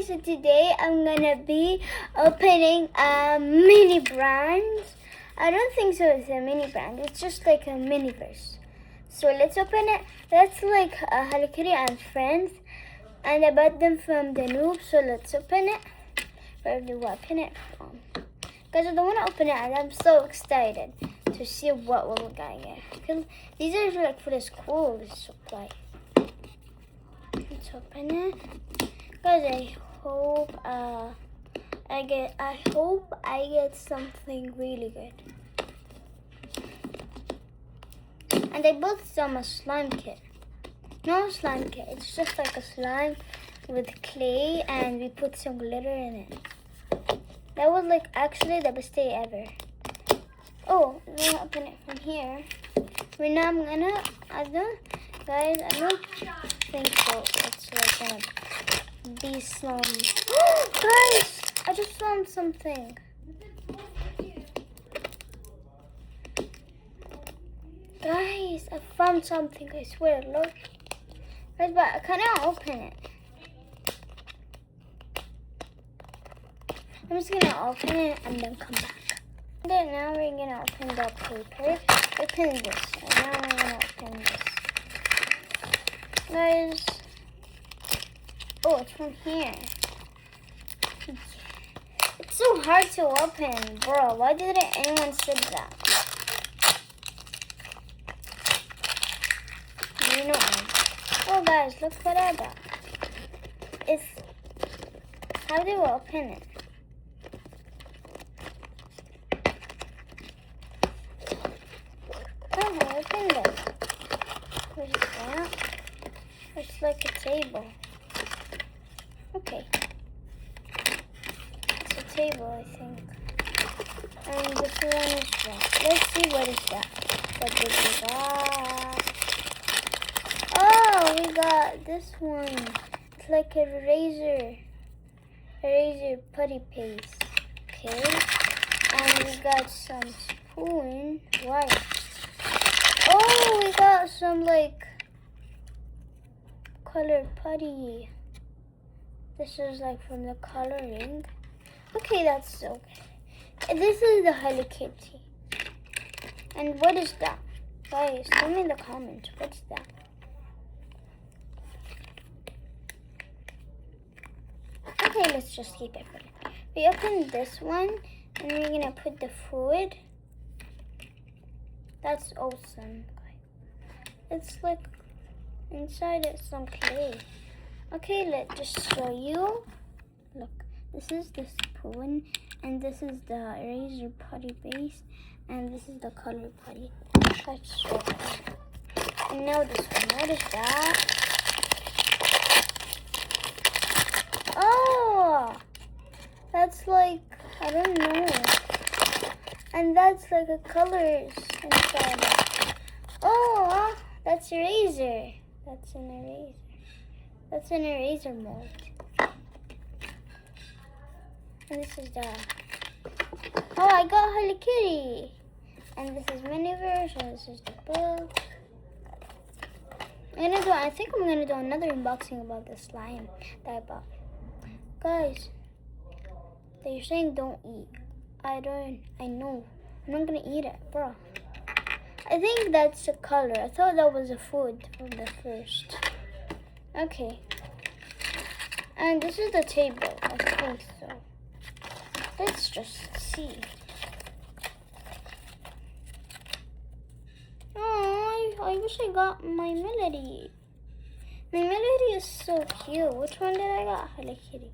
so today I'm gonna be opening a mini brand. I don't think so it's a mini brand, it's just like a miniverse. So let's open it. That's like Hello Kitty and Friends, and I bought them from the Noob, so let's open it. Where do I open it from? Guys, I don't want to open it, and I'm so excited to see what we'll get here. These are like for the school supply. Let's open it. Guys, I hope I get something really good. And I bought some slime kit. No slime kit, it's just like a slime with clay and we put some glitter in it. That was like actually the best day ever. Oh, I'm gonna open it from here. Right now I don't think so. It's like gonna be some. Guys, I just found something. Guys, I found something. I swear, look. Guys, but I cannot open it. I'm just gonna open it and then come back. And then now we're gonna open the paper. Open this. And now I'm gonna open this. Guys. Oh, it's from here. It's so hard to open, bro. Why didn't anyone say that? You know. Oh, guys, look what I got. How do I open it? How do I open this? What is that? It's like a table. Okay. It's a table, I think. And this one is that. Let's see what is that. What did we got? Oh, we got this one. It's like a razor putty paste. Okay. And we got some spoon. Why? Oh, we got some like colored putty. This is like from the coloring. Okay, that's okay. This is the Hello Kitty. And what is that? Guys, tell me in the comments. What's that? Okay, let's just keep it for now. We open this one and we're gonna put the food. That's awesome. It's like inside it's some clay. Okay, let's just show you. Look, this is the spoon, and this is the eraser putty base, and this is the color putty. That's so cool. And now this one, what is that? Oh, that's like, I don't know. And that's like a colors inside. Oh, that's eraser. That's an eraser. That's an eraser mold. And this is the... Oh, I got Hello Kitty. And this is Miniverse, and this is the book. I think I'm gonna do another unboxing about the slime that I bought. Guys, they're saying don't eat. I know. I'm not gonna eat it, bro. I think that's a color. I thought that was a food from the first. Okay. And this is the table. I think so. Let's just see. Oh, I wish I got my Melody. My Melody is so cute. Which one did I got? Hello Kitty.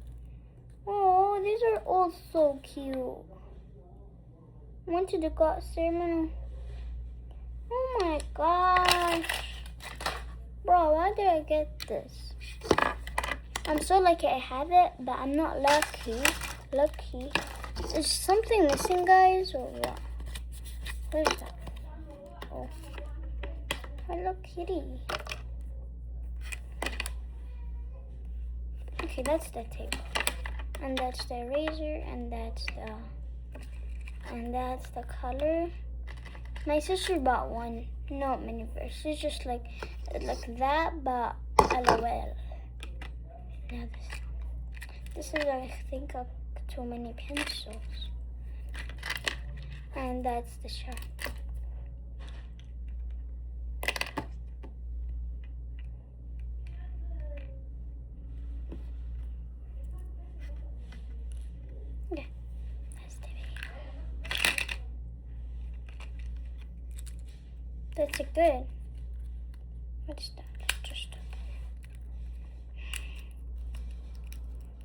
Oh, these are all so cute. I wanted to got Sermon. Oh my gosh. Bro, why did I get this? I'm so lucky I have it, but I'm not lucky. Is something missing, guys, or what? What is that? Oh. Hello Kitty. Okay, that's the table. And that's the eraser, and that's the color. My sister bought one, not Miniverse. It's just like that, but LOL. Now this. This is, I think, too many pencils. And that's the shark. Yeah, that's the video. That's a good. What's that? Just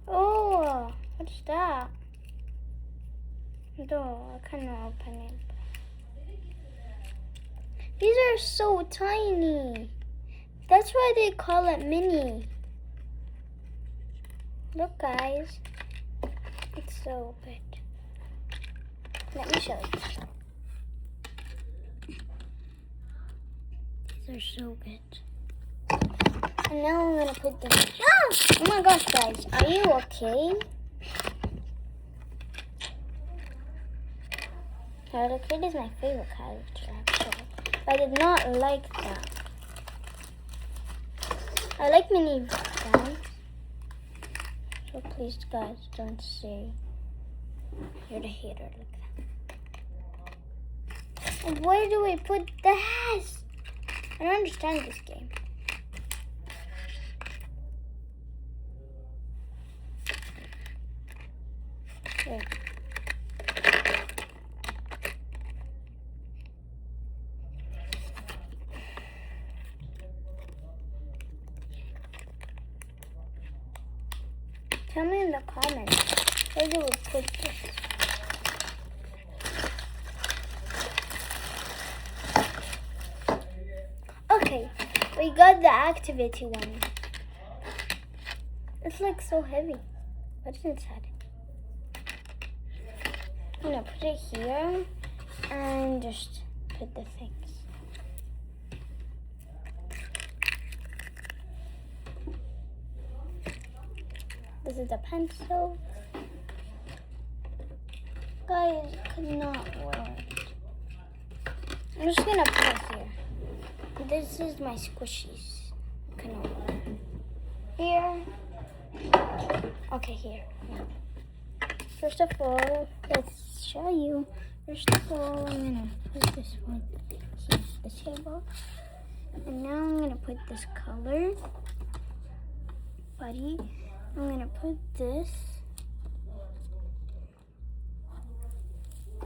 oh, what's that? No, I cannot open it. These are so tiny. That's why they call it mini. Look, guys. It's so good. Let me show you. These are so good. And now I'm gonna put them. Oh my gosh, guys. Are you okay? Hello Kitty is my favorite character, actually. I did not like that. I like mini brands. So please, guys, don't say you're the hater like that. And where do we put this? I don't understand this game. Here. Tell me in the comments, where do we put this? Okay, we got the activity one. It's like so heavy. What's inside? I'm gonna put it here and just put the things. This is the pencil. Guys, it could not work. I'm just gonna put it here. This is my squishies. It cannot work. Here. Okay, here. Now. First of all, let's show you. First of all, I'm gonna put this one here, the table. And now I'm gonna put this color buddy. I'm gonna put this,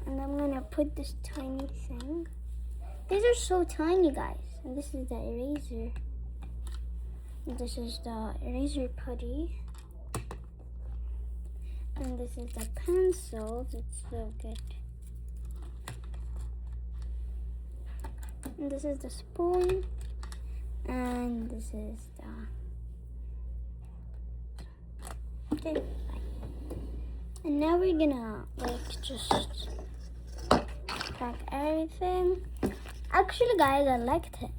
and I'm gonna put this tiny thing. These are so tiny, guys. And this is the eraser. This is the eraser putty. And this is the pencils. It's so good. And this is the spoon. And this is the... Okay, bye. And now we're gonna just pack everything. Actually, guys, I liked it.